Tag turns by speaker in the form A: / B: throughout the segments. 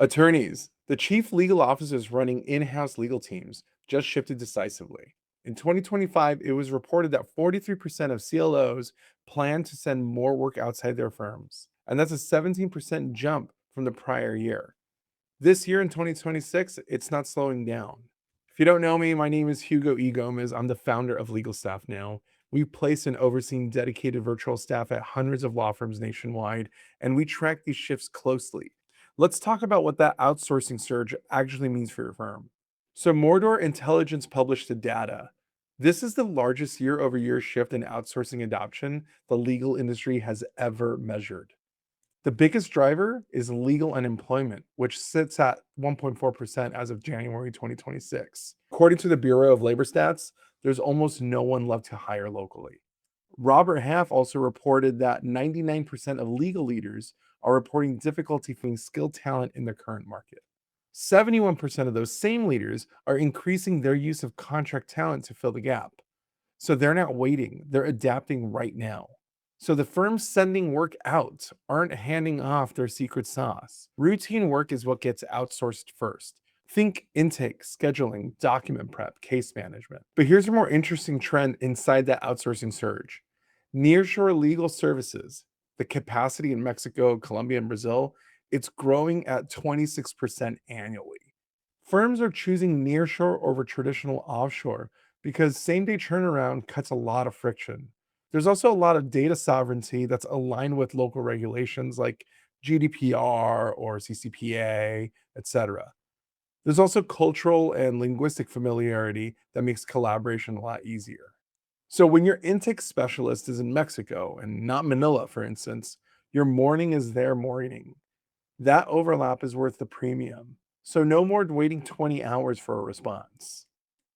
A: Attorneys, the chief legal officers running in-house legal teams, just shifted decisively. In 2025, it was reported that 43% of CLOs plan to send more work outside their firms, and that's a 17% jump from the prior year. This year in 2026, it's not slowing down. If you don't know me, my name is Hugo E. Gomez. I'm the founder of Legal Staff Now. We've placed and overseen dedicated virtual staff at hundreds of law firms nationwide, and we track these shifts closely. Let's talk about what that outsourcing surge actually means for your firm. So, Mordor Intelligence published the data. This is the largest year over year shift in outsourcing adoption the legal industry has ever measured. The biggest driver is legal unemployment, which sits at 1.4% as of January 2026. According to the Bureau of Labor Stats, there's almost no one left to hire locally. Robert Half also reported that 99% of legal leaders are reporting difficulty finding skilled talent in the current market. 71% of those same leaders are increasing their use of contract talent to fill the gap. So they're not waiting, they're adapting right now. So the firms sending work out aren't handing off their secret sauce. Routine work is what gets outsourced first. Think intake, scheduling, document prep, case management. But here's a more interesting trend inside that outsourcing surge. Nearshore legal services, the capacity in Mexico, Colombia, and Brazil, it's growing at 26% annually. Firms are choosing nearshore over traditional offshore because same day turnaround cuts a lot of friction. There's also a lot of data sovereignty that's aligned with local regulations like GDPR or CCPA, etc. There's also cultural and linguistic familiarity that makes collaboration a lot easier. So when your intake specialist is in Mexico and not Manila, for instance, your morning is their morning. That overlap is worth the premium. So no more waiting 20 hours for a response.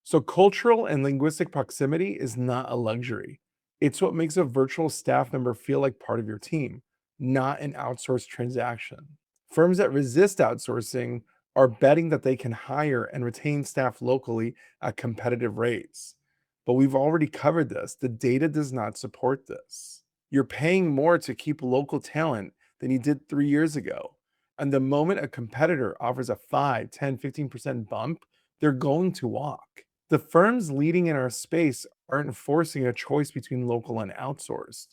A: So cultural and linguistic proximity is not a luxury. It's what makes a virtual staff member feel like part of your team, not an outsourced transaction. Firms that resist outsourcing are betting that they can hire and retain staff locally at competitive rates. But we've already covered this. The data does not support this. You're paying more to keep local talent than you did 3 years ago. And the moment a competitor offers a 5, 10, 15% bump, they're going to walk. The firms leading in our space aren't forcing a choice between local and outsourced.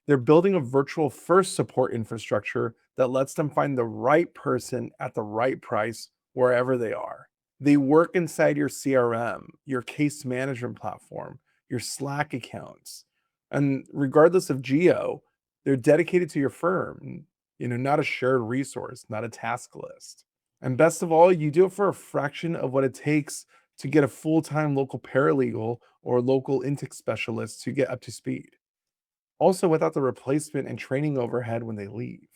A: They're building a virtual first support infrastructure that lets them find the right person at the right price wherever they are. They work inside your CRM, your case management platform, your Slack accounts. And regardless of geo, they're dedicated to your firm, not a shared resource, not a task list. And best of all, you do it for a fraction of what it takes to get a full-time local paralegal or local intake specialist to get up to speed. Also, without the replacement and training overhead when they leave.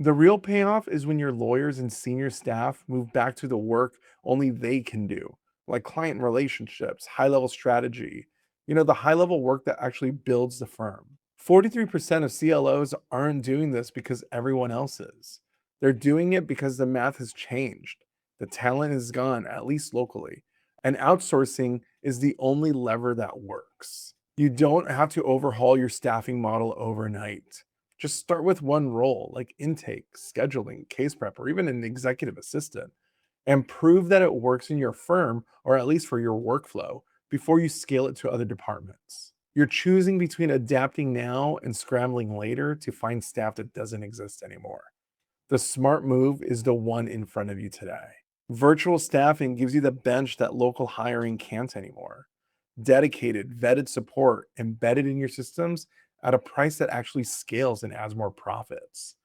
A: The real payoff is when your lawyers and senior staff move back to the work only they can do, like client relationships, high level strategy, the high level work that actually builds the firm. 43% of CLOs aren't doing this because everyone else is. They're doing it because the math has changed. The talent is gone, at least locally. And outsourcing is the only lever that works. You don't have to overhaul your staffing model overnight. Just start with one role like intake, scheduling, case prep, or even an executive assistant, and prove that it works in your firm or at least for your workflow before you scale it to other departments. You're choosing between adapting now and scrambling later to find staff that doesn't exist anymore. The smart move is the one in front of you today. Virtual staffing gives you the bench that local hiring can't anymore. Dedicated, vetted support embedded in your systems at a price that actually scales and adds more profits.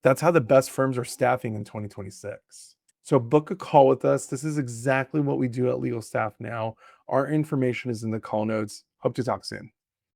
A: That's how the best firms are staffing in 2026. So book a call with us. This is exactly what we do at Legal Staff Now. Our information is in the call notes. Hope to talk soon.